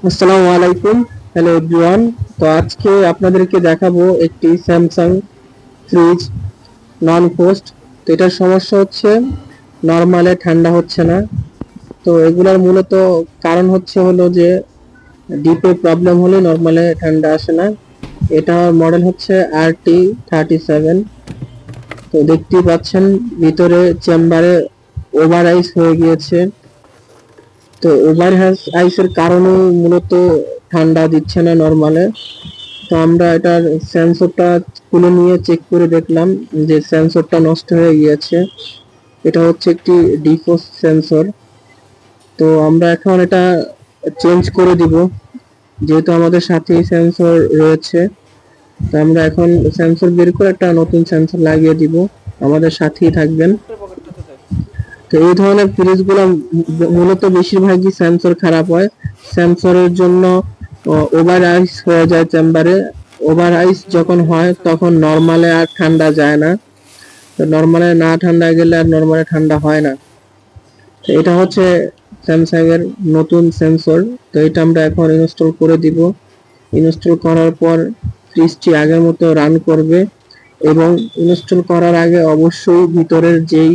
আসসালামু আলাইকুম। Hello everyone. তো আজকে আপনাদেরকে দেখাবো একটি স্যামসাং ফ্রিজ নন ফ্রস্ট। তো এটার সমস্যা হচ্ছে নরমালে ঠান্ডা হচ্ছে না। তো এগুলার মূলত কারণ হলো যে ডিপে প্রবলেম হলে নরমালে ঠান্ডা আসে না। এটা মডেল হচ্ছে RT37। তো দেখতেই পাচ্ছেন ভিতরে চেম্বারে ওভার আইস হয়ে গিয়েছে। তো ওভার আইসের কারণে মূলত ঠান্ডা দিচ্ছে না নরমালে। তো আমরা এটার সেন্সরটা খুলে নিয়ে চেক করে দেখলাম যে সেন্সরটা নষ্ট হয়ে গিয়েছে। এটা হচ্ছে একটি ডিফোস সেন্সর। তো আমরা এখন এটা চেঞ্জ করে দিব, যেহেতু আমাদের সাথেই সেন্সর রয়েছে। তো আমরা এখন সেন্সর বের করে একটা নতুন সেন্সর লাগিয়ে দিব। আমাদের সাথেই থাকবেন। তো এই ধরনের ফ্রিজগুলো মূলত বেশিরভাগই সেন্সর খারাপ হয়। সেন্সরের জন্য ওভার আইস হয়ে যায় চেম্বারে। ওভার আইস যখন হয় তখন নরমালে আর ঠান্ডা যায় না। তো নরমালে না ঠান্ডা গেলে আর নরমালে ঠান্ডা হয় না। তো এটা হচ্ছে স্যামসাং এর নতুন সেন্সর। তো এটা আমরা এখন ইনস্টল করে দিব। ইনস্টল করার পর ফ্রিজটি আগের মতো রান করবে। এবং ইনস্টল করার আগে অবশ্যই ভিতরের যেই